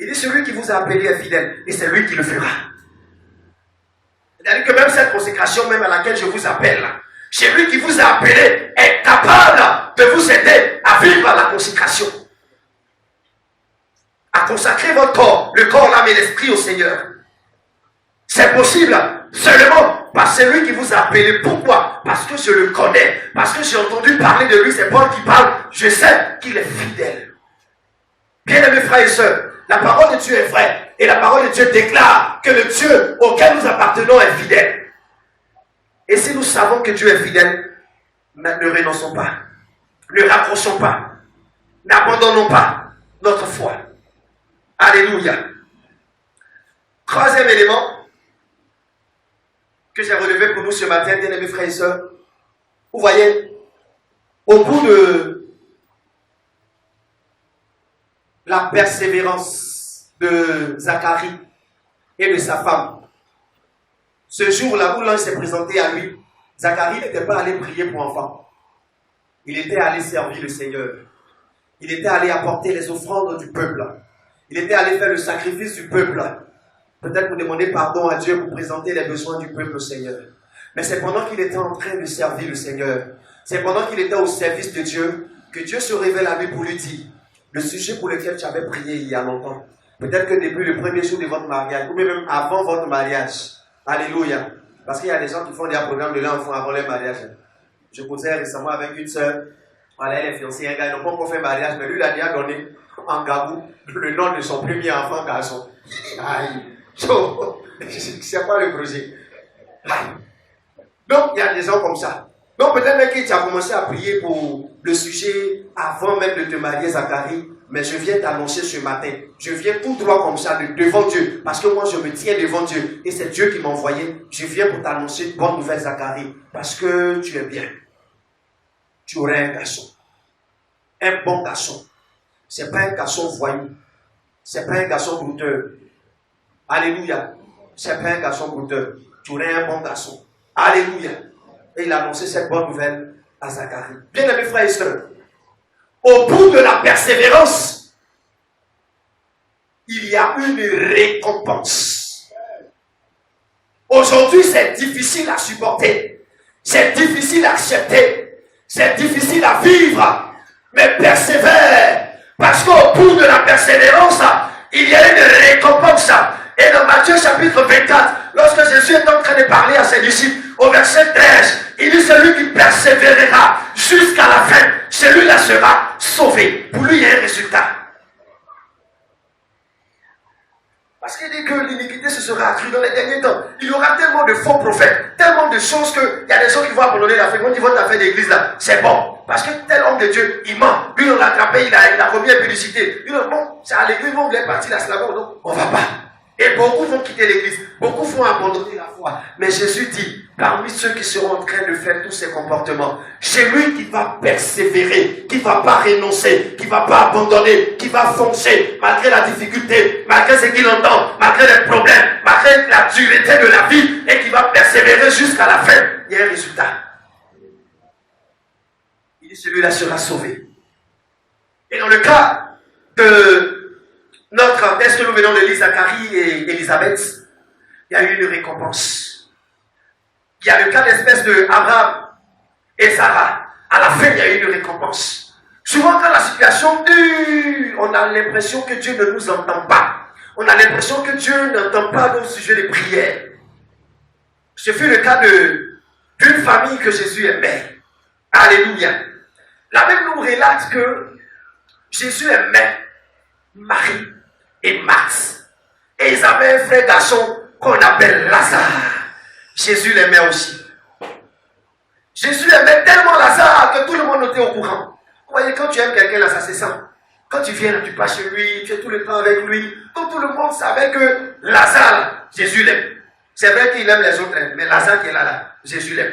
Il dit celui qui vous a appelé est fidèle et c'est lui qui le fera. C'est-à-dire que même cette consécration même à laquelle je vous appelle, celui qui vous a appelé est capable de vous aider à vivre la consécration. À consacrer votre corps, le corps, l'âme et l'esprit au Seigneur. C'est possible seulement par celui qui vous a appelé. Pourquoi? Parce que je le connais, parce que j'ai entendu parler de lui, c'est Paul qui parle, je sais qu'il est fidèle. Bien-aimés frères et sœurs, la parole de Dieu est vraie et la parole de Dieu déclare que le Dieu auquel nous appartenons est fidèle. Et si nous savons que Dieu est fidèle, ne renonçons pas, ne raccrochons pas, n'abandonnons pas notre foi. Alléluia. Troisième élément que j'ai relevé pour nous ce matin, bien-aimés frères et sœurs. Vous voyez, au bout de la persévérance de Zacharie et de sa femme, ce jour-là où l'ange s'est présenté à lui, Zacharie n'était pas allé prier pour enfants. Il était allé servir le Seigneur. Il était allé apporter les offrandes du peuple. Il était allé faire le sacrifice du peuple. Peut-être pour demander pardon à Dieu, pour présenter les besoins du peuple au Seigneur. Mais c'est pendant qu'il était en train de servir le Seigneur, c'est pendant qu'il était au service de Dieu, que Dieu se révèle à lui pour lui dire, le sujet pour lequel tu avais prié il y a longtemps, peut-être que depuis le premier jour de votre mariage, ou même avant votre mariage, alléluia, parce qu'il y a des gens qui font des programmes de l'enfant avant leur mariage. Je causais récemment avec une soeur, voilà, elle est fiancée, un gars, ils n'ont pas encore fait mariage, mais lui, il a déjà donné en gabou le nom de son premier enfant garçon. Aïe. C'est quoi le projet? Donc, il y a des gens comme ça. Donc, peut-être même que tu as commencé à prier pour le sujet avant même de te marier, Zacharie, mais je viens t'annoncer ce matin. Je viens tout droit comme ça, devant Dieu, parce que moi, je me tiens devant Dieu, et c'est Dieu qui m'a envoyé. Je viens pour t'annoncer une bonne nouvelle, Zacharie, parce que tu es bien. Tu aurais un garçon. Un bon garçon. C'est pas un garçon voyou. C'est pas un garçon brouteur. Alléluia. C'est pas un garçon brouteur. Tu aurais un bon garçon. Alléluia. Et il a annoncé cette bonne nouvelle à Zacharie. Bien-aimés frères et sœurs, au bout de la persévérance, il y a une récompense. Aujourd'hui, c'est difficile à supporter. C'est difficile à accepter. C'est difficile à vivre. Mais persévère. Parce qu'au bout de la persévérance, il y a une récompense. Et dans Matthieu chapitre 24, lorsque Jésus est en train de parler à ses disciples, au verset 13, il dit celui qui persévérera jusqu'à la fin, celui-là sera sauvé. Pour lui, il y a un résultat. Parce qu'il dit que l'iniquité se sera accrue dans les derniers temps. Il y aura tellement de faux prophètes, tellement de choses qu'il y a des gens qui vont abandonner la foi. Quand ils vont faire d'église là, c'est bon. Parce que tel homme de Dieu, il ment. Lui, on l'a attrapé, il a remis un publicité. Lui, bon, c'est à l'église, on voulait partir à Slavon, donc on ne va pas. Et beaucoup vont quitter l'église, beaucoup vont abandonner la foi. Mais Jésus dit, parmi ceux qui seront en train de faire tous ces comportements, celui qui va persévérer, qui ne va pas renoncer, qui ne va pas abandonner, qui va foncer, malgré la difficulté, malgré ce qu'il entend, malgré les problèmes, malgré la dureté de la vie, et qui va persévérer jusqu'à la fin, il y a un résultat. Il dit, celui-là sera sauvé. Et dans le cas de notre texte que nous venons de lire, Zacharie et Élisabeth, il y a eu une récompense. Il y a le cas d'espèce de Abraham et Sarah. À la fin, il y a eu une récompense. Souvent, quand la situation dure, on a l'impression que Dieu ne nous entend pas. On a l'impression que Dieu n'entend pas nos sujets de prière. Ce fut le cas d'une famille que Jésus aimait. Alléluia. La Bible nous relate que Jésus aimait Marie et Marthe. Et ils avaient un frère garçon qu'on appelle Lazare. Jésus l'aimait aussi. Jésus aimait tellement Lazare que tout le monde était au courant. Vous voyez, quand tu aimes quelqu'un là, ça se sent. Quand tu viens, tu passes chez lui, tu es tout le temps avec lui. Donc tout le monde savait que Lazare, Jésus l'aime. C'est vrai qu'il aime les autres, mais Lazare qui est là, Jésus l'aime.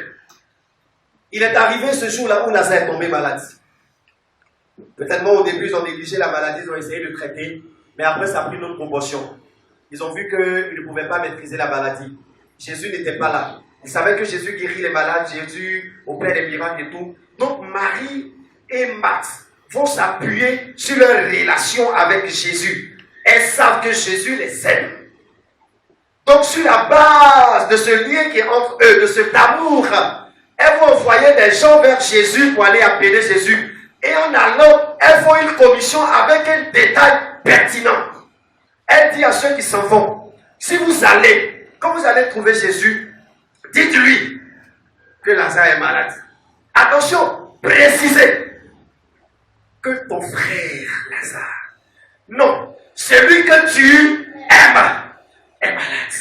Il est arrivé ce jour-là où Lazare est tombé malade. Peut-être au début, ils ont négligé la maladie, ils ont essayé de traiter, mais après, ça a pris une autre proportion. Ils ont vu qu'ils ne pouvaient pas maîtriser la maladie. Jésus n'était pas là. Ils savaient que Jésus guérit les malades, Jésus opère les miracles et tout. Donc, Marie et Marthe vont s'appuyer sur leur relation avec Jésus. elles savent que Jésus les aime. Donc sur la base de ce lien qui est entre eux, de cet amour, elles vont envoyer des gens vers Jésus pour aller appeler Jésus. Et en allant, elles font une commission avec un détail pertinent. Elle dit à ceux qui s'en vont, si vous allez, quand vous allez trouver Jésus, dites-lui que Lazare est malade. Attention, précisez que ton frère Lazare, non, celui que tu aimes est malade.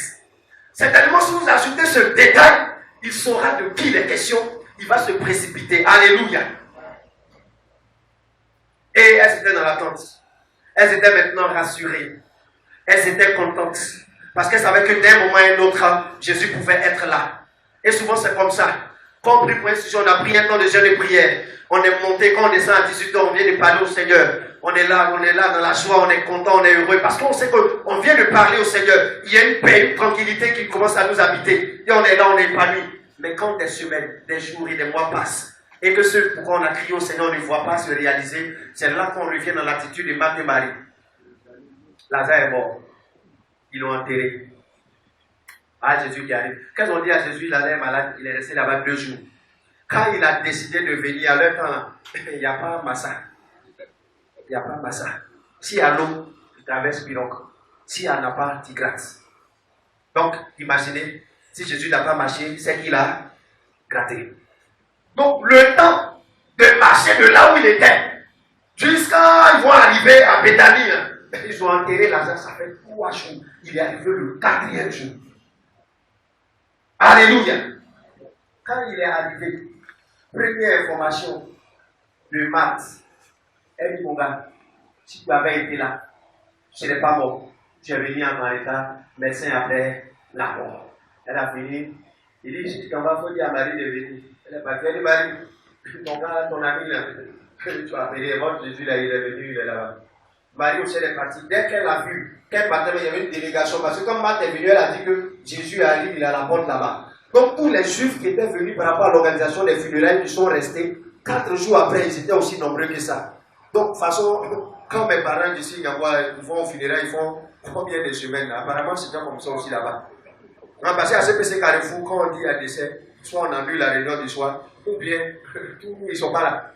Certainement, si vous ajoutez ce détail, il saura de qui il est question, il va se précipiter. Alléluia. Et elles étaient dans l'attente. Elles étaient maintenant rassurées. Elles étaient contentes. Parce qu'elles savaient que d'un moment à un autre, Jésus pouvait être là. Et souvent, c'est comme ça. Quand on prie pour un sujet, on a pris un temps de jeûne et prière. On est monté, quand on descend à 18 ans, on vient de parler au Seigneur. On est là dans la joie, on est content, on est heureux. Parce qu'on sait qu'on vient de parler au Seigneur. Il y a une paix, une tranquillité qui commence à nous habiter. Et on est là, on est épanoui. Mais quand des semaines, des jours et des mois passent, et que ce pourquoi on a crié au Seigneur, on ne voit pas se réaliser, c'est là qu'on revient dans l'attitude de Marthe et Marie. Lazare est mort. Ils l'ont enterré. Ah, Jésus qui arrive. Quand on dit à Jésus, Lazare est malade, il est resté là-bas 2 jours. Quand il a décidé de venir à leur temps, il n'y a pas un massacre. Il n'y a pas de massacre. S'il y a l'eau, tu traverses Pirogue. S'il n'y en a pas, tu grattes. Donc, imaginez, si Jésus n'a pas marché, c'est qu'il a gratté. Donc, le temps de marcher de là où il était, jusqu'à ils vont arriver à Béthanie, ils ont enterré Lazare, ça fait 3 jours. Il est arrivé le 4e jour. Alléluia. Quand il est arrivé, première information de Marthe, elle dit, mon gars, si tu avais été là, je n'es pas mort. Tu es venu en état, médecin après la mort. Elle a fini. Il dit, si tu t'en vas, il faut dire à Marie de venir. Elle est partie. Elle dit, Marie, ton gars, ton ami là, que tu as appelé, votre Jésus là, il est venu, il est là-bas. Marie aussi, elle est partie. Dès qu'elle a vu, qu'elle partait, il y avait une délégation. Parce que quand Marthe est venue, elle a dit que Jésus arrive, il est à la porte là-bas. Donc tous les Juifs qui étaient venus par rapport à l'organisation des funérailles qui sont restés, 4 jours après, ils étaient aussi nombreux que ça. Donc, de toute façon, quand mes parents d'ici, ils vont au funérailles, ils font combien de semaines? Apparemment, c'était comme ça aussi là-bas. Parce qu'à CPC Carrefour, quand on dit à décès, soit on annule la réunion du soir, ou bien, ils ne sont pas là.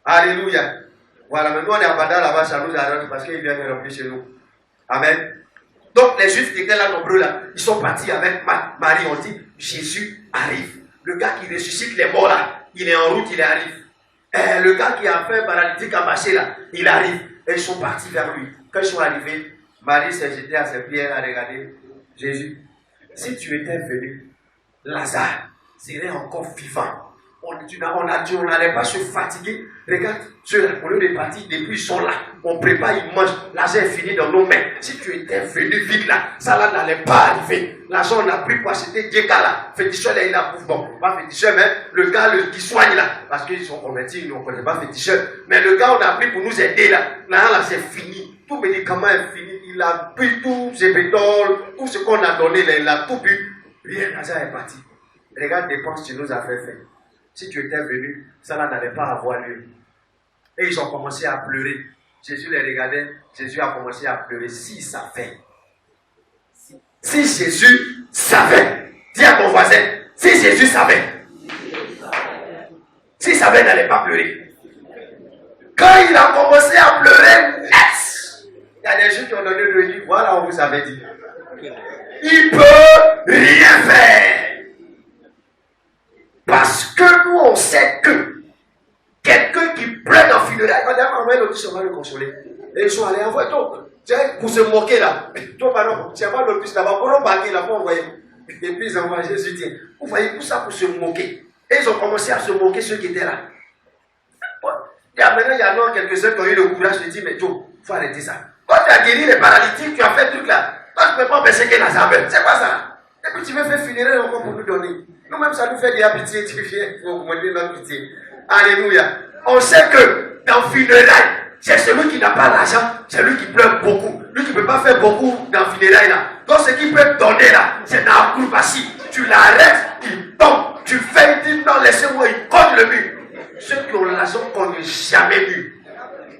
Alléluia. Voilà, maintenant on est à Bada là-bas, ça nous arrange parce qu'ils viennent remplir chez nous. Amen. Donc, les Juifs qui étaient là nombreux là, ils sont partis avec Marie, on dit, Jésus arrive. Le gars qui ressuscite les morts là, il est en route, il arrive. Le gars qui a fait paralytique à marcher là, il arrive. Et ils sont partis vers lui. Quand ils sont arrivés, Marie s'est jetée à ses pieds à regarder Jésus. Si tu étais venu, Lazare serait encore vivant. On n'allait pas se fatiguer. Regarde, ceux-là, au lieu de partir, depuis ils sont là. On prépare, ils mangent. L'argent est fini dans nos mains. Si tu étais venu vite là, ça là n'allait pas arriver. L'argent on a pris pour acheter Dieka là. Féticheur là, il a bouffe. Bon, pas féticheur, mais le gars qui soigne là. Parce qu'ils sont convertis, ils ne connaissent pas féticheur. Mais le gars on a pris pour nous aider là. Là, c'est fini. Tout médicament est fini. Il a pris tout, Zébédol, tout ce qu'on a donné là, il a tout bu. Rien, l'argent est parti. Regarde les dépenses que tu nous as fait. Si tu étais venu, ça n'allait pas avoir lieu. Et ils ont commencé à pleurer. Jésus les regardait, Jésus a commencé à pleurer. S'il savait. Si Jésus savait. Dis à ton voisin, si Jésus savait. S'il savait, il n'allait pas pleurer. Quand il a commencé à pleurer, il y a des gens qui ont donné le livre. Voilà, on vous avait dit. Il ne peut rien faire. Parce que nous, on sait que quelqu'un qui pleure en funérailles, on a envoyé l'autre, on va le consoler. Et ils sont allés envoyer tout. Pour se moquer là. Toi, pardon, c'est pas l'autre là-bas. Pour l'embarquer là, pour envoyer. Et puis ils envoient Jésus. Tiens, vous voyez tout ça pour se moquer. Et ils ont commencé à se moquer ceux qui étaient là. Et maintenant, il y a non quelques-uns qui ont eu le courage de dire, mais Joe, il faut arrêter ça. Quand tu as guéri les paralytiques, tu as fait le truc là. Toi, tu ne peux pas empêcher que Lazare meure. C'est quoi ça? Et puis tu veux faire funérailles encore pour nous donner. Nous-mêmes, ça nous fait de la pitié. Tu viens pour augmenter notre pitié. Alléluia. On sait que dans funérailles, c'est celui qui n'a pas l'argent, c'est lui qui pleure beaucoup. Lui qui ne peut pas faire beaucoup dans funérailles là. Donc ce qu'il peut donner là, c'est dans la courbatie. Tu l'arrêtes, il tombe. Tu fais, il dit non, laissez-moi, il cogne le mur. Ceux qui ont l'argent cognent jamais mur.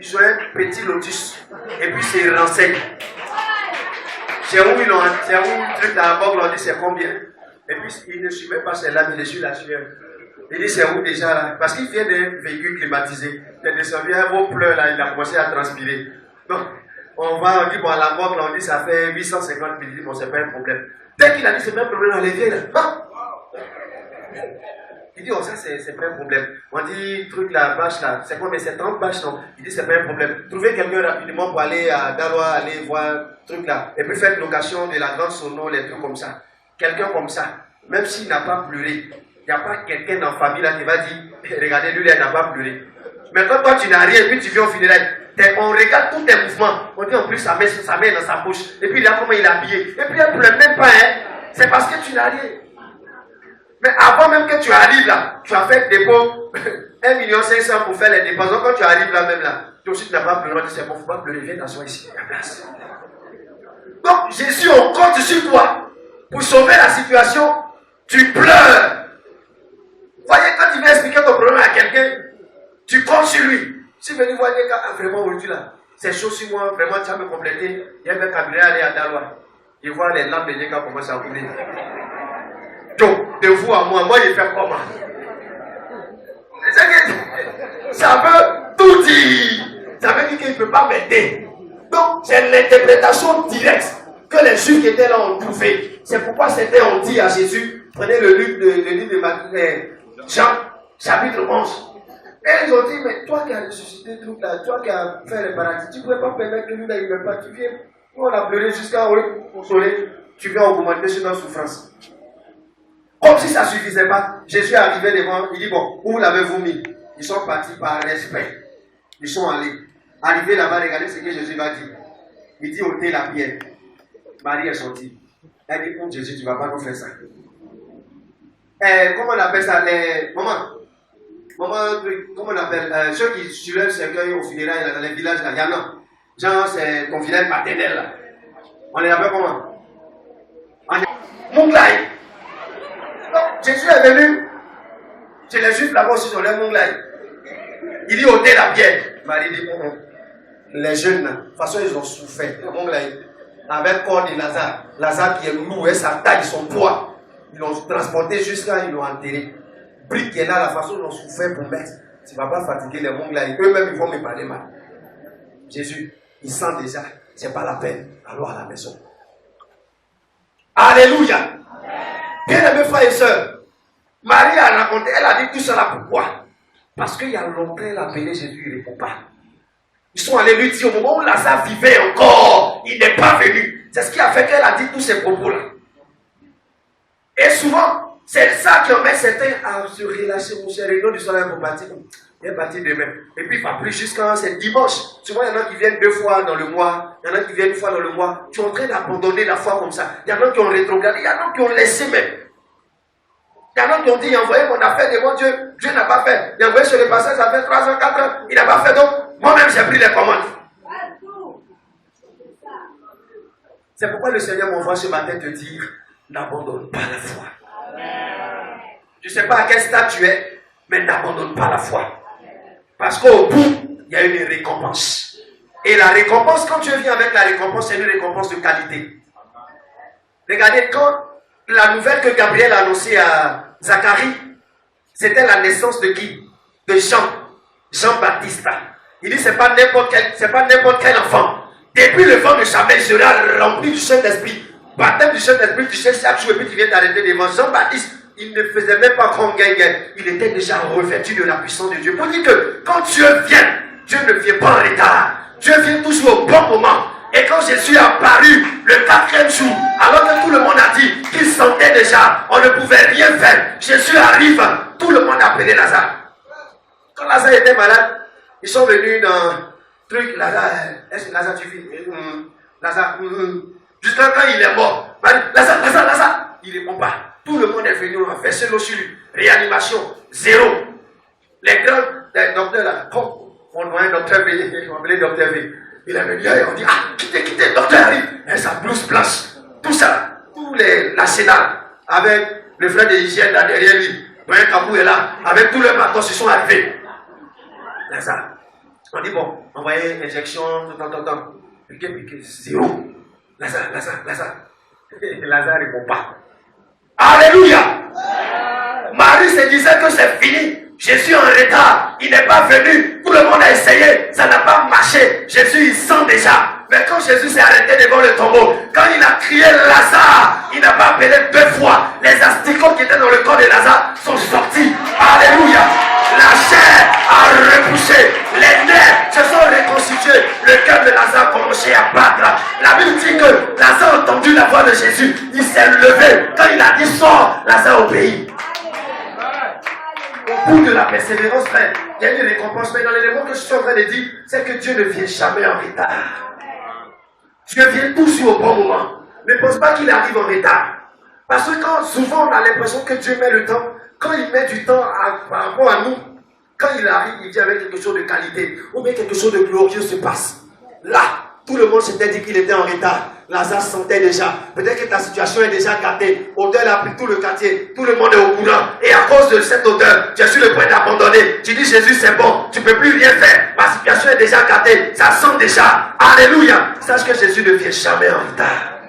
Ils ont un petit lotus. Et puis c'est renseigne. c'est où le truc dans la banque, on dit c'est combien. Et puis il ne suit même pas ses lames, il suit la sueur. Il dit c'est où déjà là? Parce qu'il vient d'un véhicule climatisé. Il est descendu un gros pleur là, il a commencé à transpirer. Donc, on dit bon, à la banque, là, on dit ça fait 850 000. Il dit bon, c'est pas un problème. Dès qu'il a dit c'est pas un problème, on les vient là. Ah! Il dit oh, ça c'est pas un problème. On dit truc la bâche là, c'est quoi? Mais c'est 30 bâches non. Il dit c'est pas un problème. Trouvez quelqu'un rapidement pour aller à Daloa, aller voir truc là. Et puis faire une location de la grande sono, les trucs comme ça. Quelqu'un comme ça, même s'il n'a pas pleuré. Il n'y a pas quelqu'un dans la famille là qui va dire regardez, lui, il n'a pas pleuré. Mais quand toi, tu n'as rien, et puis tu viens au funérailles, on regarde tous tes mouvements. On dit en plus, sa main dans sa bouche. Et puis, là, comment il est habillé. Et puis, elle ne pleure même pas, hein. C'est parce que tu n'as rien. Mais avant même que tu arrives là, tu as fait le dépôt 1 500 000 pour faire les dépenses. Donc, quand tu arrives là, même là, toi aussi, tu n'as pas pleuré. C'est bon, il ne faut pas pleurer. Viens t'asseoir ici, à la place. Donc, Jésus, on compte sur toi pour sauver la situation. Tu pleures. Voyez, quand tu viens expliquer ton problème à quelqu'un, tu comptes sur lui. Si vous venez voir des gars, vraiment aujourd'hui là, c'est chaud sur moi, vraiment tu vas me compléter. Il y a un cabinet aller à Daloa. Il voit les lampes des gars commencer à couler. Donc, de vous à moi je fais comment? Ça veut tout dire. Ça veut dire qu'il ne peut pas m'aider. Donc, c'est l'interprétation directe que les Juifs qui étaient là ont trouvé. C'est pourquoi c'était on dit à Jésus, prenez le livre de Jean, chapitre 11. Et ils ont dit, mais toi qui as ressuscité tout là, toi qui as fait le paradis, tu ne pouvais pas permettre que nous là, il ne meurt pas. Tu viens, nous on a pleuré jusqu'à au soleil, tu viens augmenter sur notre souffrance. Comme si ça ne suffisait pas, Jésus est arrivé devant, il dit, bon, où l'avez-vous mis? Ils sont partis par respect. Ils sont allés. Arrivés là-bas, regardez ce que Jésus va dire. Il dit, ôtez la pierre. Marie est sortie. Elle dit, oh Jésus, tu ne vas pas nous faire ça. Comment on appelle ça? Comment on appelle ceux qui suivent le cercueil au funérailles dans les villages là, il y en a. Genre, c'est ton village paternel là. On les appelle comment? Mounglaï. Donc, Jésus est venu. Chez les Juifs là-bas aussi, on les Mounglaï. Il dit ôtez la pierre. Marie dit les jeunes, de toute façon, ils ont souffert. Mounglaï. Avec le corps de Lazare. Lazare qui est lourd, et sa taille, son poids. Ils l'ont transporté jusqu'à, ils l'ont enterré. Brique qui est là, la façon dont ils ont souffert pour mettre. Tu ne vas pas fatiguer les mondes là. Eux-mêmes, ils vont me parler mal. Jésus, il sent déjà, ce n'est pas la peine. Allons à la maison. Alléluia. Bien-aimés frères et sœurs, Marie a raconté, elle a dit tout cela pourquoi? Parce qu'il y a longtemps, elle a appelé Jésus, il ne répond pas. Ils sont allés lui dire au moment où Lazare vivait encore, il n'est pas venu. C'est ce qui a fait qu'elle a dit tous ces propos-là. Et souvent, c'est ça qui emmène certains à se relâcher. Mon cher, réunion du soleil pour bâtir. Il est bâti demain. Et puis il va plus jusqu'à c'est dimanche. Souvent, il y en a qui viennent 2 fois dans le mois. Il y en a qui viennent 1 fois dans le mois. Tu es en train d'abandonner la foi comme ça. Il y en a qui ont rétrogradé. Il y en a qui ont laissé même. Il y en a qui ont dit, envoyez mon affaire devant Dieu. Dieu n'a pas fait. Il a envoyé sur le passage, ça fait 3 ans, 4 ans. Il n'a pas fait. Donc, moi-même, j'ai pris les commandes. C'est pourquoi le Seigneur m'envoie ce matin te dire, n'abandonne pas la foi. Je ne sais pas à quel stade tu es, mais n'abandonne pas la foi. Parce qu'au bout, il y a une récompense. Et la récompense, quand Dieu vient avec la récompense, c'est une récompense de qualité. Regardez, quand la nouvelle que Gabriel a annoncée à Zacharie, c'était la naissance de qui? De Jean-Baptiste. Il dit, c'est pas n'importe quel enfant. Depuis le vent de Samuel sera rempli du Saint-Esprit. Baptême du Saint-Esprit, tu sais, chaque jour, et puis tu viens t'arrêter devant Jean-Baptiste. Il ne faisait même pas comme Gaïgaï. Il était déjà revêtu de la puissance de Dieu. Pour dire que quand Dieu vient, Dieu ne vient pas en retard. Dieu vient toujours au bon moment. Et quand Jésus est apparu le 4e jour, alors que tout le monde a dit qu'il sentait déjà, on ne pouvait rien faire. Jésus arrive, tout le monde a appelé Lazare. Quand Lazare était malade, ils sont venus dans truc, Lazare, est-ce que Lazare tu vis? Lazare, jusqu'à quand il est mort. Lazare, il ne répond pas. Tout le monde est venu, on a versé l'eau sur lui. Réanimation, 0. Les grands docteurs là, on voit un docteur V, on appelait docteur V. Il est venu et on dit, quittez, le docteur arrive. Et sa blouse blanche, tout ça, tous la Sénat, avec le frère de l'hygiène là derrière lui, Brian Kabou est là, avec tous les matos, ils sont arrivés. Lazare. On dit, bon, envoyez injection, piqué, 0. Lazare. Lazare ne répond pas. Alléluia. Marie se disait que c'est fini. Jésus en retard. Il n'est pas venu. Tout le monde a essayé. Ça n'a pas marché. Jésus, il sent déjà. Mais quand Jésus s'est arrêté devant le tombeau, quand il a crié Lazare, il n'a pas appelé 2 fois. Les asticots qui étaient dans le corps de Lazare sont sortis. Alléluia. La chair a repoussé. Les nerfs se sont reconstitués. Le cœur de Lazare a commencé à battre. La Bible dit que Lazare a entendu la voix de Jésus. Il s'est levé. Quand il a dit sors, Lazare obéit. Au bout de la persévérance, frère, il y a une récompense. Mais dans l'élément que je suis en train de dire, c'est que Dieu ne vient jamais en retard. Dieu vient toujours au bon moment. Ne pense pas qu'il arrive en retard. Parce que quand souvent on a l'impression que Dieu met le temps, quand il met du temps par rapport à nous, quand il arrive, il vient avec quelque chose de qualité, ou bien quelque chose de glorieux se passe. Là, tout le monde s'était dit qu'il était en retard. Lazare sentait déjà. Peut-être que ta situation est déjà gâtée. Odeur a pris tout le quartier. Tout le monde est au courant. Et à cause de cette odeur, tu es sur le point d'abandonner. Tu dis Jésus c'est bon. Tu ne peux plus rien faire. Ma situation est déjà gâtée. Ça sent déjà. Alléluia. Sache que Jésus ne vient jamais en retard.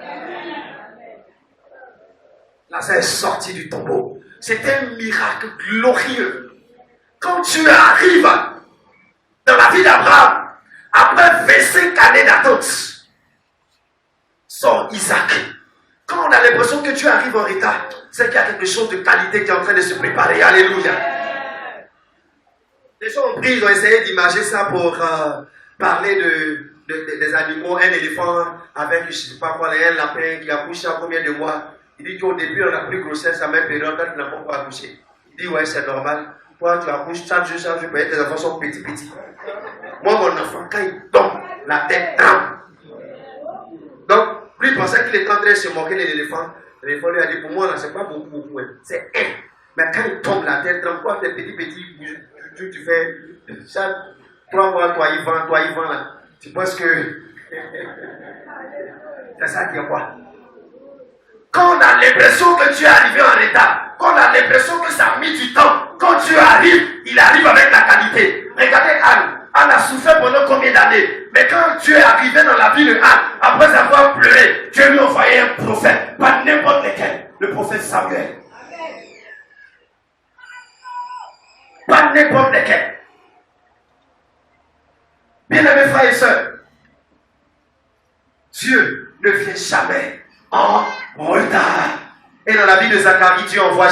Lazare est sorti du tombeau. C'était un miracle glorieux. Quand tu arrives dans la vie d'Abraham, après 25 années d'attente, sort Isaac. Quand on a l'impression que Dieu arrive en retard, c'est qu'il y a quelque chose de qualité qui est en train de se préparer. Alléluia. Les gens ont pris, ils ont essayé d'imager ça pour parler des animaux. Un éléphant avec, je ne sais pas quoi, un lapin qui accouche à combien de mois. Il dit qu'au début, on a pris grossesse à même période, quand tu n'as pas accouché. Il dit, ouais, c'est normal. Toi, tu accouches chaque jour, tes enfants sont petits. Moi, mon enfant, quand il tombe, la tête tremble. Donc, lui, il pensait qu'il était en train de se moquer de l'éléphant. L'éléphant lui a dit, pour moi, là, c'est pas beaucoup. C'est un. Mais quand il tombe, la tête tremble. Quoi, tes petits, tu fais chaque 3 mois, toi, il vend, là. Tu penses que. C'est ça qui est quoi? Quand on a l'impression que tu es arrivé en retard, quand on a l'impression que ça a mis du temps, quand Dieu arrive, il arrive avec la qualité. Regardez Anne. Anne a souffert pendant combien d'années? Mais quand Dieu est arrivé dans la vie de Anne, après avoir pleuré, Dieu lui a envoyé un prophète, pas n'importe lequel, le prophète Samuel. Pas n'importe lequel. Bien-aimés frères et sœurs, Dieu ne vient jamais en retard. Et dans la vie de Zacharie, Dieu envoie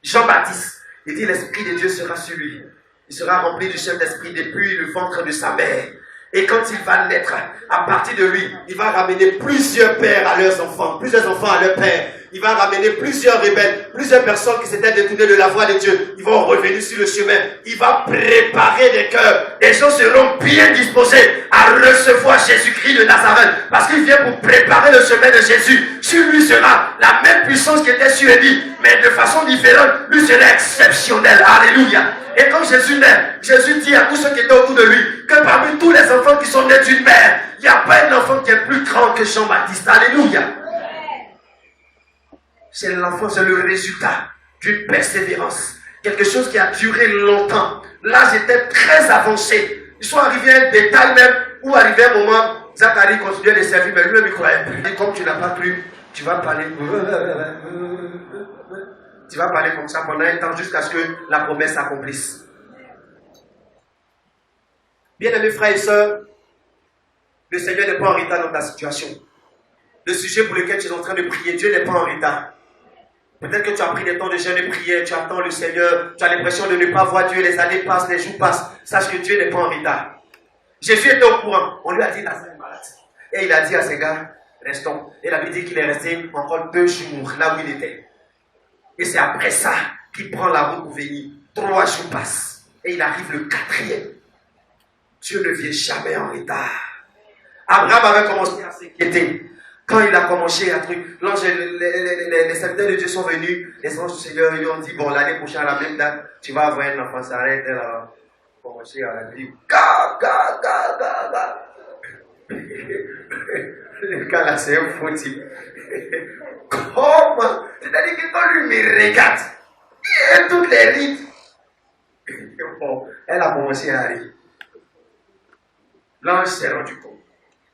Jean-Baptiste. Il dit l'Esprit de Dieu sera sur lui. Il sera rempli du Saint-Esprit depuis le ventre de sa mère. Et quand il va naître, à partir de lui, il va ramener plusieurs pères à leurs enfants, plusieurs enfants à leurs pères. Il va ramener plusieurs rebelles, plusieurs personnes qui s'étaient détournées de la voie de Dieu. Ils vont revenir sur le chemin. Il va préparer des cœurs. Les gens seront bien disposés à recevoir Jésus-Christ de Nazareth. Parce qu'il vient pour préparer le chemin de Jésus. Sur lui sera la même puissance qui était sur Élie, mais de façon différente. Lui sera exceptionnel. Alléluia. Et quand Jésus naît, Jésus dit à tous ceux qui étaient autour de lui que parmi tous les enfants qui sont nés d'une mère, il n'y a pas un enfant qui est plus grand que Jean-Baptiste. Alléluia. C'est l'enfant, c'est le résultat d'une persévérance. Quelque chose qui a duré longtemps. L'âge était très avancé. Ils sont arrivés à un détail même où arrivé un moment, Zacharie continuait de servir, mais lui-même il croyait plus. Et comme tu n'as pas cru, tu vas parler. Tu vas parler comme ça pendant un temps jusqu'à ce que la promesse s'accomplisse. Bien-aimés frères et sœurs, le Seigneur n'est pas en retard dans ta situation. Le sujet pour lequel tu es en train de prier, Dieu n'est pas en retard. Peut-être que tu as pris des temps de jeûne et prière, tu attends le Seigneur, tu as l'impression de ne pas voir Dieu, les années passent, les jours passent. Sache que Dieu n'est pas en retard. Jésus était au courant. On lui a dit Lazare est malade. Et il a dit à ses gars, restons. Et la Bible dit qu'il est resté encore 2 jours là où il était. Et c'est après ça qu'il prend la route pour venir. 3 jours passent. Et il arrive le 4e. Dieu ne vient jamais en retard. Abraham avait commencé à s'inquiéter. Quand il a commencé à truc, l'ange, les serviteurs de Dieu sont venus, les anges du Seigneur lui ont dit, bon, l'année prochaine, à la même date, tu vas avoir un enfant, ça arrête, elle a commencé à dire, le gars là, c'est un faux type. Comment? C'est-à-dire que quand lui me regarde, il a toutes les rides. Bon, elle a commencé à rire. L'ange s'est rendu compte.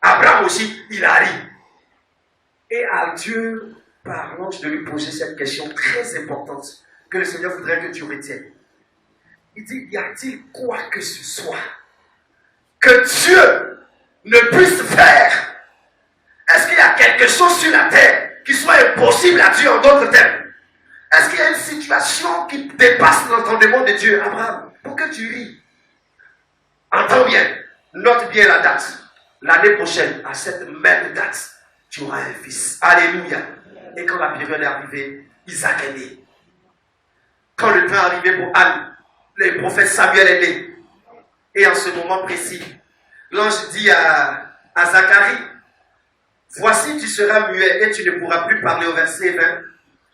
Abraham Abraham aussi, il a ri. Et à Dieu, par l'ange, de lui poser cette question très importante que le Seigneur voudrait que tu retiennes. Il dit, y a-t-il quoi que ce soit que Dieu ne puisse faire? Est-ce qu'il y a quelque chose sur la terre qui soit impossible à Dieu en d'autres termes? Est-ce qu'il y a une situation qui dépasse l'entendement de Dieu? Abraham, pour que tu ris, entends bien, note bien la date. L'année prochaine, à cette même date, tu auras un fils. Alléluia. Et quand la période est arrivée, Isaac est né. Quand le temps est arrivé pour Anne, le prophète Samuel est né. Et en ce moment précis, l'ange dit à Zacharie, voici tu seras muet et tu ne pourras plus parler au verset 20,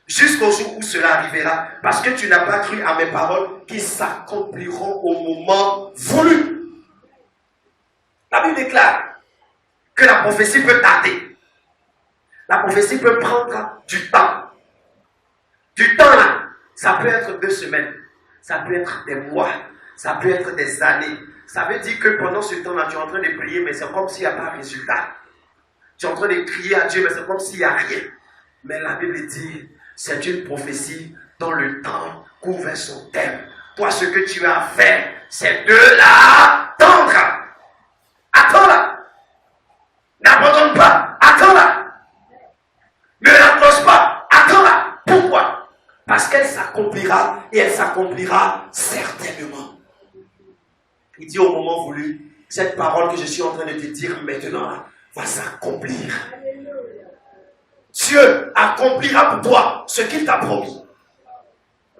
jusqu'au jour où cela arrivera, parce que tu n'as pas cru à mes paroles qui s'accompliront au moment voulu. La Bible déclare que la prophétie peut tarder. La prophétie peut prendre du temps. Du temps là, ça peut être 2 semaines, ça peut être des mois, ça peut être des années. Ça veut dire que pendant ce temps-là, tu es en train de prier, mais c'est comme s'il n'y a pas de résultat. Tu es en train de crier à Dieu, mais c'est comme s'il n'y a rien. Mais la Bible dit, c'est une prophétie dont le temps couvre son thème. Toi, ce que tu as à faire, c'est de l'attendre. Attends-la. N'abandonne pas. Attends-la. Ne l'approche pas. Attends-la. Pourquoi? Parce qu'elle s'accomplira et elle s'accomplira certainement. Il dit au moment voulu, cette parole que je suis en train de te dire maintenant va s'accomplir. Dieu accomplira pour toi ce qu'il t'a promis.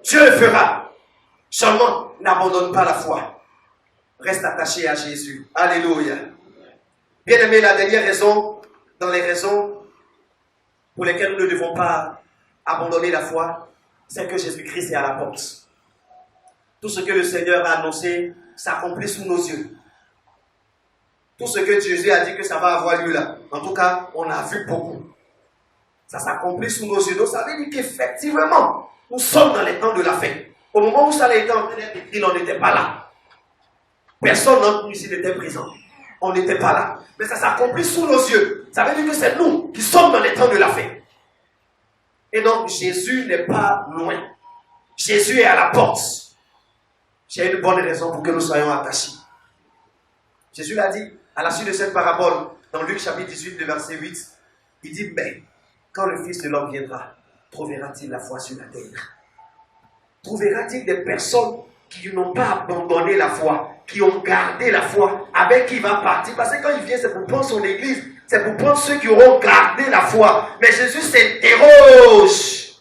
Dieu le fera. Seulement, n'abandonne pas la foi. Reste attaché à Jésus. Alléluia. Bien aimé, la dernière raison, dans les raisons pour lesquelles nous ne devons pas abandonner la foi, c'est que Jésus-Christ est à la porte. Tout ce que le Seigneur a annoncé s'accomplit sous nos yeux. Tout ce que Jésus a dit que ça va avoir lieu là, en tout cas, on a vu beaucoup. Ça s'accomplit sous nos yeux. Donc ça veut dire qu'effectivement, nous sommes dans les temps de la fin. Au moment où ça a été en train d'être écrit, on n'était pas là. Personne d'entre nous ici n'était présent. On n'était pas là. Mais ça s'accomplit sous nos yeux. Ça veut dire que c'est nous qui sommes dans les temps de la fin. Et donc, Jésus n'est pas loin. Jésus est à la porte. J'ai une bonne raison pour que nous soyons attachés. Jésus l'a dit, à la suite de cette parabole, dans Luc chapitre 18, le verset 8, il dit, mais quand le Fils de l'homme viendra, trouvera-t-il la foi sur la terre? Trouvera-t-il des personnes qui n'ont pas abandonné la foi, qui ont gardé la foi, avec qui il va partir? Parce que quand il vient, c'est pour prendre son église, c'est pour prendre ceux qui auront gardé la foi. Mais Jésus s'interroge.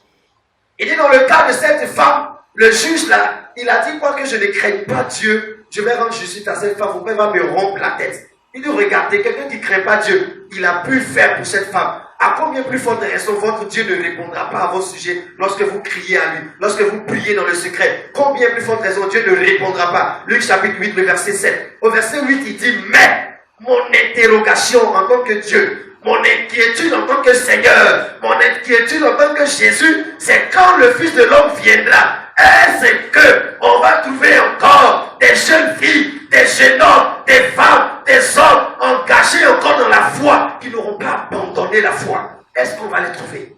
Il dit, dans le cas de cette femme, le juge là, il a dit, quoi que je ne craigne pas Dieu, je vais rendre justice à cette femme, vous pouvez me rompre la tête. Il dit, regardez, quelqu'un qui ne craint pas Dieu, il a pu faire pour cette femme. À combien plus forte raison votre Dieu ne répondra pas à vos sujets lorsque vous criez à lui, lorsque vous priez dans le secret? Combien plus forte raison Dieu ne répondra pas? Luc chapitre 8, le verset 7. Au verset 8, il dit, mais mon interrogation en tant que Dieu, mon inquiétude en tant que Seigneur, mon inquiétude en tant que Jésus, c'est quand le Fils de l'homme viendra. Est-ce qu'on va trouver encore des jeunes filles, des jeunes hommes, des femmes, des hommes engagés encore dans la foi qui n'auront pas abandonné la foi? Est-ce qu'on va les trouver?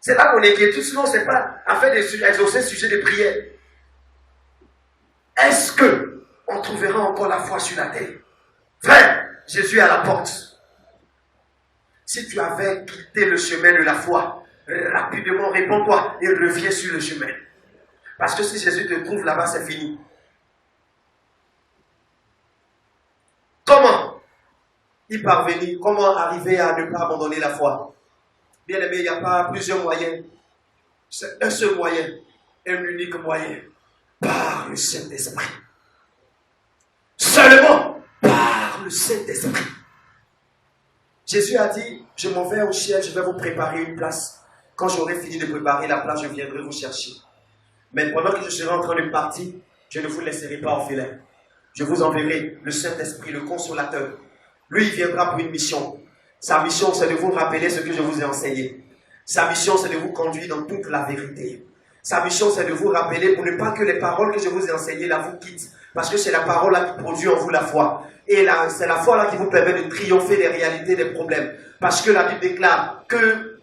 C'est là mon inquiétude, sinon c'est pas afin d'exaucer ce sujet de prière. Est-ce qu'on trouvera encore la foi sur la terre? Frère, Jésus est à la porte. Si tu avais quitté le chemin de la foi, rapidement réponds-toi et reviens sur le chemin. Parce que si Jésus te trouve là-bas, c'est fini. Comment y parvenir? Comment arriver à ne pas abandonner la foi? Bien aimé, il n'y a pas plusieurs moyens. C'est un seul moyen, un unique moyen. Par le Saint-Esprit. Seulement par le Saint-Esprit. Jésus a dit, je m'en vais au ciel, je vais vous préparer une place. Quand j'aurai fini de préparer la place, je viendrai vous chercher. Mais pendant que je serai en train de partir, je ne vous laisserai pas orphelin. Je vous enverrai le Saint-Esprit, le Consolateur. Lui, il viendra pour une mission. Sa mission, c'est de vous rappeler ce que je vous ai enseigné. Sa mission, c'est de vous conduire dans toute la vérité. Sa mission, c'est de vous rappeler pour ne pas que les paroles que je vous ai enseignées là vous quittent. Parce que c'est la parole là qui produit en vous la foi. Et là, c'est la foi là qui vous permet de triompher des réalités, des problèmes. Parce que la Bible déclare que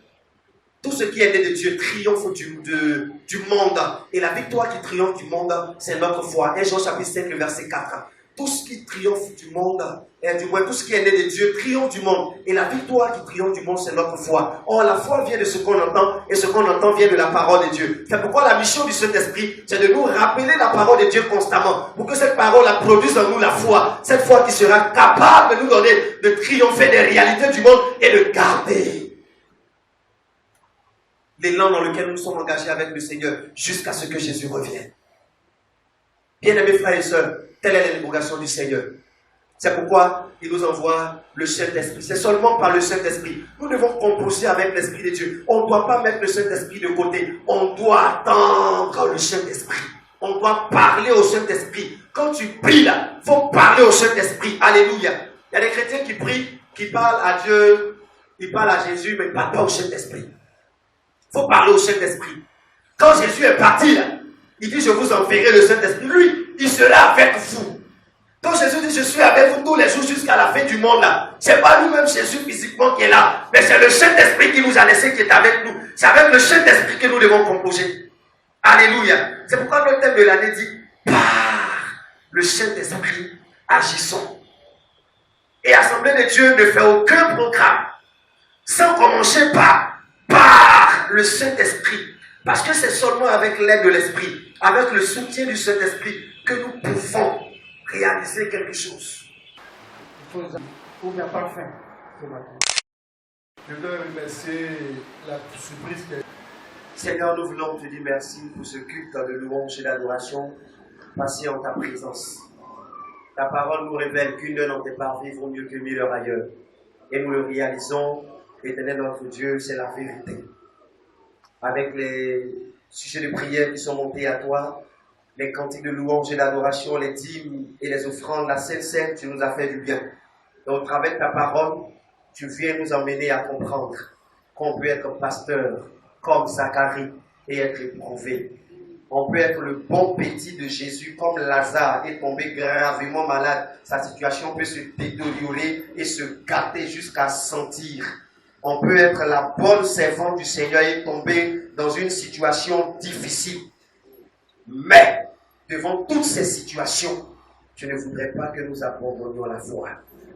tout ce qui est né de Dieu triomphe du monde. Et la victoire qui triomphe du monde, c'est notre foi. 1 Jean chapitre 5, le verset 4. Tout ce qui triomphe du monde, et du moins tout ce qui est né de Dieu triomphe du monde. Et la victoire qui triomphe du monde, c'est notre foi. Or, la foi vient de ce qu'on entend, et ce qu'on entend vient de la parole de Dieu. C'est pourquoi la mission du Saint-Esprit, c'est de nous rappeler la parole de Dieu constamment, pour que cette parole la produise en nous la foi. Cette foi qui sera capable de nous donner, de triompher des réalités du monde et de garder l'élan dans lequel nous sommes engagés avec le Seigneur jusqu'à ce que Jésus revienne. Bien-aimés frères et sœurs, telle est l'invocation du Seigneur. C'est pourquoi il nous envoie le Saint-Esprit. C'est seulement par le Saint-Esprit. Nous devons composer avec l'Esprit de Dieu. On ne doit pas mettre le Saint-Esprit de côté. On doit attendre le Saint-Esprit. On doit parler au Saint-Esprit. Quand tu pries là, il faut parler au Saint-Esprit. Alléluia. Il y a des chrétiens qui prient, qui parlent à Dieu, ils parlent à Jésus, mais ils ne parlent pas au Saint-Esprit. Il faut parler au Saint-Esprit. Quand Jésus est parti là, il dit, je vous enverrai le Saint-Esprit. Lui, il sera avec vous. Quand Jésus dit, je suis avec vous tous les jours jusqu'à la fin du monde là, c'est pas nous-mêmes Jésus physiquement qui est là, mais c'est le Saint-Esprit qui nous a laissé, qui est avec nous. C'est avec le Saint-Esprit que nous devons composer. Alléluia. C'est pourquoi le thème de l'année dit, par le Saint-Esprit, agissons. Et Assemblée de Dieu ne fait aucun programme sans commencer par le Saint-Esprit. Parce que c'est seulement avec l'aide de l'Esprit, avec le soutien du Saint-Esprit, que nous pouvons réaliser quelque chose. Il n'y a pas de fin ce matin. Je veux remercier la surprise que... Seigneur, nous voulons te dire merci pour ce culte de louange et d'adoration passé en ta présence. Ta parole nous révèle qu'une heure dans tes parvis vaut mieux que 1000 heures ailleurs. Et nous le réalisons, éternel notre Dieu, c'est la vérité. Avec les sujets de prière qui sont montés à toi, les cantiques de louange et d'adoration, les dîmes et les offrandes, la Sainte Seine, tu nous as fait du bien. Donc, avec ta parole, tu viens nous emmener à comprendre qu'on peut être pasteur comme Zacharie et être éprouvé. On peut être le bon petit de Jésus comme Lazare est tombé gravement malade. Sa situation peut se détériorer et se gâter jusqu'à sentir. On peut être la bonne servante du Seigneur et tomber dans une situation difficile. Mais, devant toutes ces situations, tu ne voudrais pas que nous abandonnions la foi.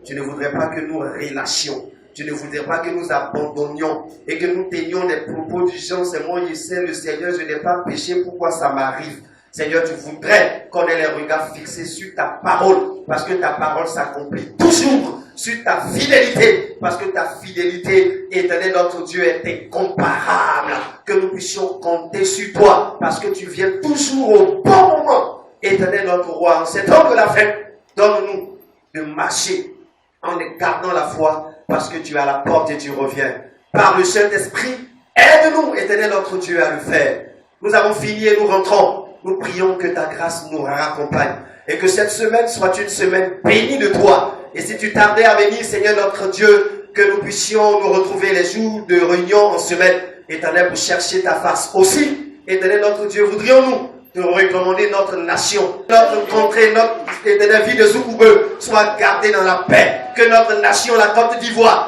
Tu ne voudrais pas que nous relâchions. Tu ne voudrais pas que nous abandonnions et que nous tenions des propos du genre, c'est moi, je sais le Seigneur, je n'ai pas péché, pourquoi ça m'arrive? Seigneur, tu voudrais qu'on ait les regards fixés sur ta parole, parce que ta parole s'accomplit toujours, sur ta fidélité, parce que ta fidélité, éternel notre Dieu, est incomparable, que nous puissions compter sur toi, parce que tu viens toujours au bon moment, éternel notre roi. En cet temps de la fête, donne-nous de marcher en gardant la foi, parce que tu es à la porte et tu reviens. Par le Saint-Esprit, aide-nous, éternel notre Dieu, à le faire. Nous avons fini et nous rentrons. Nous prions que ta grâce nous raccompagne. Et que cette semaine soit une semaine bénie de toi. Et si tu tardais à venir, Seigneur notre Dieu, que nous puissions nous retrouver les jours de réunion en semaine, éternel, pour chercher ta face. Aussi, éternel notre Dieu, voudrions-nous te recommander notre nation, notre contrée, notre éternelle vie de Zoukoube soit gardée dans la paix. Que notre nation, la Côte d'Ivoire,